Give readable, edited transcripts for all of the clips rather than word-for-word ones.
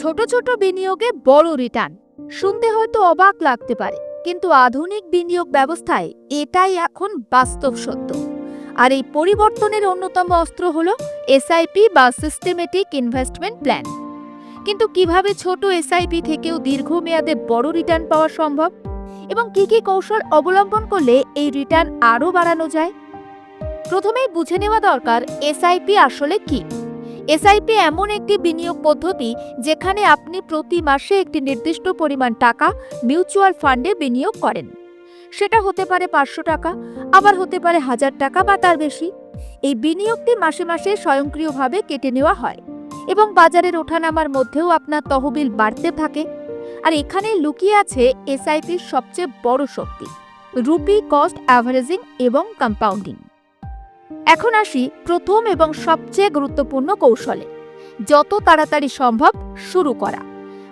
ছোট ছোট বিনিয়োগে বড় রিটার্ন শুনতে হয়তো অবাক লাগতে পারে, কিন্তু আধুনিক বিনিয়োগ ব্যবস্থায় এটাই এখন বাস্তব সত্য। আর এই পরিবর্তনের অন্যতম অস্ত্র হলো এসআইপি বা সিস্টেমেটিক ইনভেস্টমেন্ট প্ল্যান। কিন্তু কিভাবে ছোট এসআইপি থেকেও দীর্ঘমেয়াদে বড় রিটার্ন পাওয়া সম্ভব এবং কি কি কৌশল অবলম্বন করলে এই রিটার্ন আরও বাড়ানো যায়? প্রথমেই বুঝে নেওয়া দরকার এসআইপি আসলে কি। এসআইপি এমন একটি বিনিয়োগ পদ্ধতি যেখানে আপনি প্রতি মাসে একটি নির্দিষ্ট পরিমাণ টাকা মিউচুয়াল ফান্ডে বিনিয়োগ করেন। সেটা হতে পারে 500 টাকা, আবার হতে পারে 1000 টাকা বা তার বেশি। এই বিনিয়োগটি মাসে মাসে স্বয়ংক্রিয়ভাবে কেটে নেওয়া হয় এবং বাজারের ওঠানামার মধ্যেও আপনার তহবিল বাড়তে থাকে। আর এখানে লুকিয়ে আছে এসআইপির সবচেয়ে বড় শক্তি, রুপি কস্ট অ্যাভারেজিং এবং কম্পাউন্ডিং। এখন আসি প্রথম এবং সবচেয়ে গুরুত্বপূর্ণ কৌশলে, যত তাড়াতাড়ি সম্ভব শুরু করা।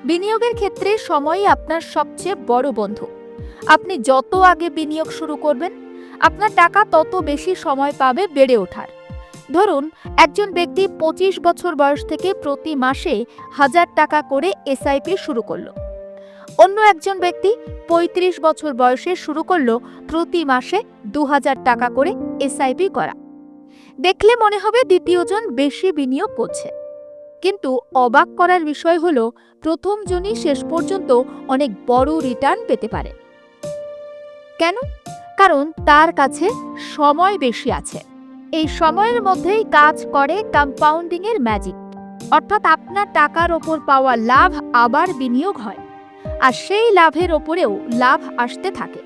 বিনিয়োগের ক্ষেত্রে সময়ই আপনার সবচেয়ে বড় বন্ধু। আপনি যত আগে বিনিয়োগ শুরু করবেন, আপনার টাকা তত বেশি সময় পাবে বেড়ে ওঠার। ধরুন, একজন ব্যক্তি 25 বছর বয়স থেকে প্রতি মাসে 1000 টাকা করে এসআইপি শুরু করলো। অন্য একজন ব্যক্তি 35 বছর বয়সে শুরু করলো প্রতি মাসে 2000 টাকা করে এসআইপি করা। দেখলে মনে হবে দ্বিতীয়জন বেশি বিনিয়োগ করছে, কিন্তু অবাক করার বিষয় হলো প্রথমজনই শেষ পর্যন্ত অনেক বড় রিটার্ন পেতে পারে। কেন? কারণ তার কাছে সময় বেশি আছে। এই সময়ের মধ্যেই কাজ করে কম্পাউন্ডিং এর ম্যাজিক, অর্থাৎ আপনার টাকার ওপর পাওয়া লাভ আবার বিনিয়োগ হয়, আর সেই লাভের ওপরেও লাভ আসতে থাকে।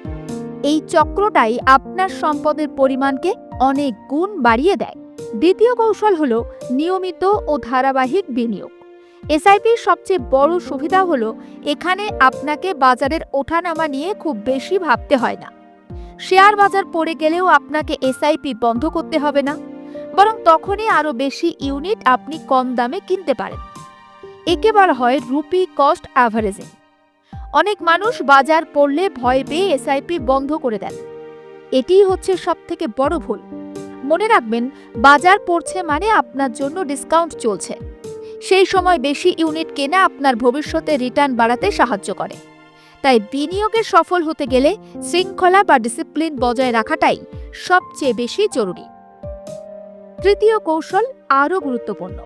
এই চক্রটাই আপনার সম্পদের পরিমাণকে অনেক গুণ বাড়িয়ে দেয়। দ্বিতীয় কৌশল হলো নিয়মিত ও ধারাবাহিক বিনিয়োগ। এসআইপির সবচেয়ে বড় সুবিধা হলো এখানে আপনাকে বাজারের ওঠানামা নিয়ে খুব বেশি ভাবতে হয় না। শেয়ার বাজার পড়ে গেলেও আপনাকে এসআইপি বন্ধ করতে হবে না, বরং তখনই আরও বেশি ইউনিট আপনি কম দামে কিনতে পারেন। একে বলা হয় রুপি কস্ট অ্যাভারেজিং। অনেক মানুষ বাজার পড়লে ভয় পেয়ে এসআইপি বন্ধ করে দেন। এটিই হচ্ছে সবথেকে বড় ভুল। মনে রাখবেন, বাজার পড়ছে মানে আপনার জন্য ডিসকাউন্ট চলছে। সেই সময় বেশি ইউনিট কেনা আপনার ভবিষ্যতে রিটার্ন বাড়াতে সাহায্য করে। তাই বিনিয়োগে সফল হতে গেলে শৃঙ্খলা বা ডিসিপ্লিন বজায় রাখাটাই সবচেয়ে বেশি জরুরি। তৃতীয় কৌশল আরও গুরুত্বপূর্ণ,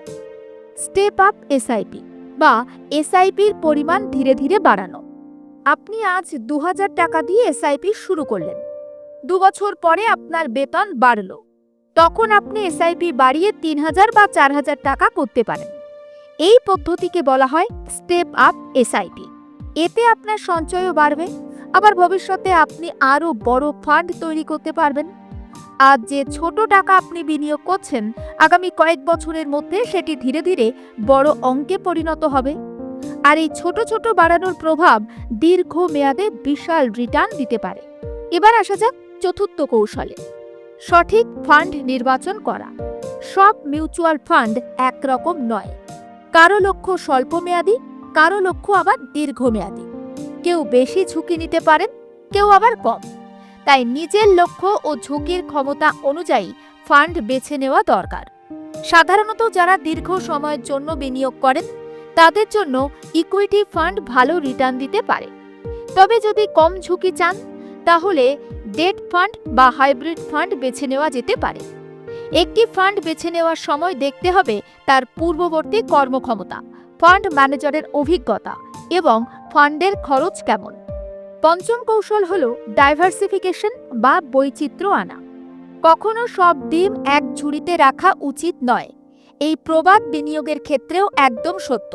স্টেপ আপ এসআইপি বা এসআইপির পরিমাণ ধীরে ধীরে বাড়ানো। আপনি আজ 2000 টাকা দিয়ে এসআইপি শুরু করলেন। 2 বছর পরে আপনার বেতন বাড়লো, তখন আপনি এসআইপি বাড়িয়ে 3000 বা 4000 টাকা করতে পারেন। এই পদ্ধতিকে বলা হয় স্টেপ আপ এসআইপি। এতে আপনার সঞ্চয়ও বাড়বে, আবার ভবিষ্যতে আপনি আরও বড় ফান্ড তৈরি করতে পারবেন। আজ যে ছোট টাকা আপনি বিনিয়োগ করছেন, আগামী কয়েক বছরের মধ্যে সেটি ধীরে ধীরে বড় অঙ্কে পরিণত হবে। আর এই ছোট ছোট বাড়ানোর প্রভাব দীর্ঘমেয়াদে বিশাল রিটার্ন দিতে পারে। এবার আসা যাক চতুর্থ কৌশলে, সঠিক ফান্ড নির্বাচন করা। সব মিউচুয়াল ফান্ড একরকম নয়। কারো লক্ষ্য স্বল্পমেয়াদী, কারো লক্ষ্য আবার দীর্ঘমেয়াদী। কেউ বেশি ঝুঁকি নিতে পারেন, কেউ আবার কম। তাই নিজের লক্ষ্য ও ঝুঁকির ক্ষমতা অনুযায়ী ফান্ড বেছে নেওয়া দরকার। সাধারণত যারা দীর্ঘ সময়ের জন্য বিনিয়োগ করেন, তাদের জন্য ইকুইটি ফান্ড ভালো রিটার্ন দিতে পারে। তবে যদি কম ঝুঁকি চান, তাহলে ডেট ফান্ড বা হাইব্রিড ফান্ড বেছে নেওয়া যেতে পারে। একটি ফান্ড বেছে নেওয়ার সময় দেখতে হবে তার পূর্ববর্তী কর্মক্ষমতা, ফান্ড ম্যানেজারের অভিজ্ঞতা এবং ফান্ডের খরচ কেমন। পঞ্চম কৌশল হলো ডাইভার্সিফিকেশন বা বৈচিত্র্য আনা। কখনো সব ডিম এক ঝুড়িতে রাখা উচিত নয়। এই প্রবাদ বিনিয়োগের ক্ষেত্রেও একদম সত্য।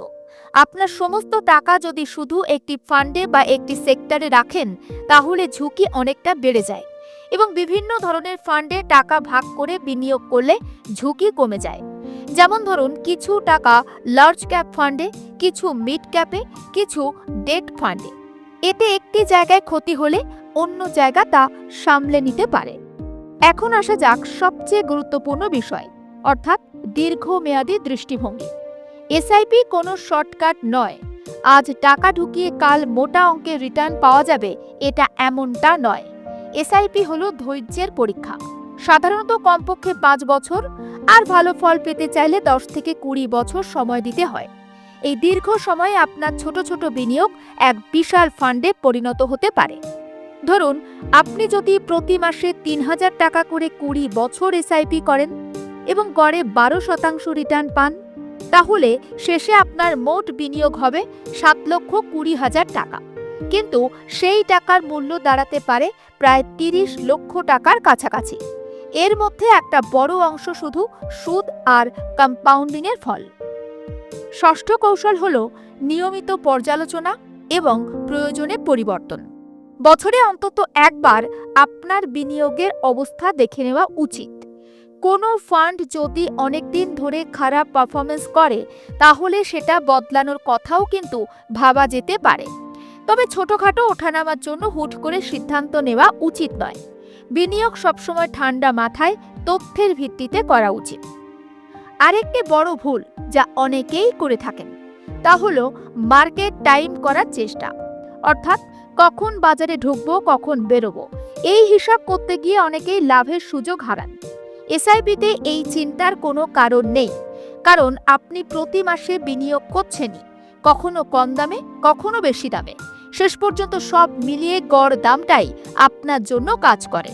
আপনার সমস্ত টাকা যদি শুধু একটি ফান্ডে বা একটি সেক্টরে রাখেন, তাহলে ঝুঁকি অনেকটা বেড়ে যায় এবং বিভিন্ন ধরনের ফান্ডে টাকা ভাগ করে বিনিয়োগ করলে ঝুঁকি কমে যায়। যেমন ধরুন, কিছু টাকা লার্জ ক্যাপ ফান্ডে, কিছু মিড ক্যাপে, কিছু ডেট ফান্ডে। এতে একটি জায়গায় ক্ষতি হলে অন্য জায়গা তা সামলে নিতে পারে। এখন আসা যাক সবচেয়ে গুরুত্বপূর্ণ বিষয়, অর্থাৎ দীর্ঘমেয়াদী দৃষ্টিভঙ্গি। এসআইপি কোনো শর্টকাট নয়। আজ টাকা ঢুকিয়ে কাল মোটা অঙ্কের রিটার্ন পাওয়া যাবে, এটা এমনটা নয়। এসআইপি হলো ধৈর্যের পরীক্ষা। সাধারণত কমপক্ষে 5 বছর, আর ভালো ফল পেতে চাইলে 10 থেকে 20 বছর সময় দিতে হয়। এই দীর্ঘ সময়ে আপনার ছোট ছোট বিনিয়োগ এক বিশাল ফান্ডে পরিণত হতে পারে। ধরুন, আপনি যদি প্রতি মাসে ৩,০০০ টাকা করে ২০ বছর এসআইপি করেন এবং গড়ে ১২% রিটার্ন পান, তাহলে শেষে আপনার মোট বিনিয়োগ হবে ৭,২০,০০০ টাকা। কিন্তু সেই টাকার মূল্য দাঁড়াতে পারে প্রায় ৩০ লক্ষ টাকার কাছাকাছি। এর মধ্যে একটা বড় অংশ শুধু সুদ আর কম্পাউন্ডিংয়ের ফল। ষষ্ঠ কৌশল হলো নিয়মিত পর্যালোচনা এবং প্রয়োজনে পরিবর্তন। বছরে অন্তত একবার আপনার বিনিয়োগের অবস্থা দেখে নেওয়া উচিত। কোনো ফান্ড যদি অনেকদিন ধরে খারাপ পারফরমেন্স করে, তাহলে সেটা বদলানোর কথাও কিন্তু ভাবা যেতে পারে। তবে ছোটখাটো ওঠানামার জন্য হুট করে সিদ্ধান্ত নেওয়া উচিত নয়। বিনিয়োগ সবসময় ঠান্ডা মাথায় তথ্যের ভিত্তিতে করা উচিত। আরেকটি বড় ভুল যা অনেকেই করে থাকেন, তা হলো মার্কেট টাইম করার চেষ্টা। অর্থাৎ কখন বাজারে ঢুকবো, কখন বেরোবো, এই হিসাব করতে গিয়ে অনেকেই লাভের সুযোগ হারান। এসআইপিতে এই চিন্তার কোনো কারণ নেই, কারণ আপনি প্রতি মাসে বিনিয়োগ করছেনই, কখনো কম দামে, কখনো বেশি দামে। শেষ পর্যন্ত সব মিলিয়ে গড় দামটাই আপনার জন্য কাজ করে।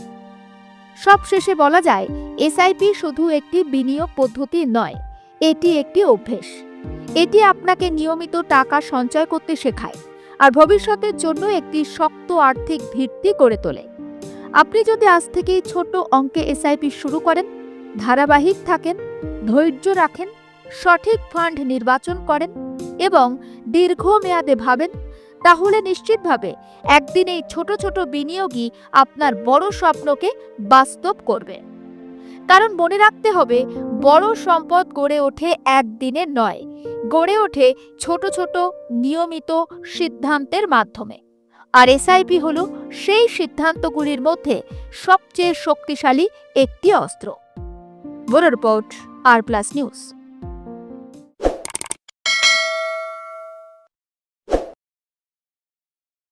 সব শেষে বলা যায়, এসআইপি শুধু একটি বিনিয়োগ পদ্ধতি নয়, এটি একটি অভ্যেস। এটি আপনাকে নিয়মিত টাকা সঞ্চয় করতে শেখায় আর ভবিষ্যতের জন্য একটি শক্ত আর্থিক ভিত্তি গড়ে তোলে। আপনি যদি আজ থেকেই ছোট অঙ্কে এসআইপি শুরু করেন, ধারাবাহিক থাকেন, ধৈর্য রাখেন, সঠিক ফান্ড নির্বাচন করেন এবং দীর্ঘমেয়াদে ভাবেন, তাহলে নিশ্চিতভাবে একদিন এই ছোট ছোট বিনিয়োগই আপনার বড় স্বপ্নকে বাস্তব করবে। কারণ মনে রাখতে হবে, বড় সম্পদ গড়ে ওঠে একদিনে নয়, গড়ে ওঠে ছোট ছোট নিয়মিত সিদ্ধান্তের মাধ্যমে। আর এসআইপি হলো সেই সিদ্ধান্তগুলির মধ্যে সবচেয়ে শক্তিশালী একটি অস্ত্র। ব্যুরো রিপোর্ট, আর প্লাস নিউজ।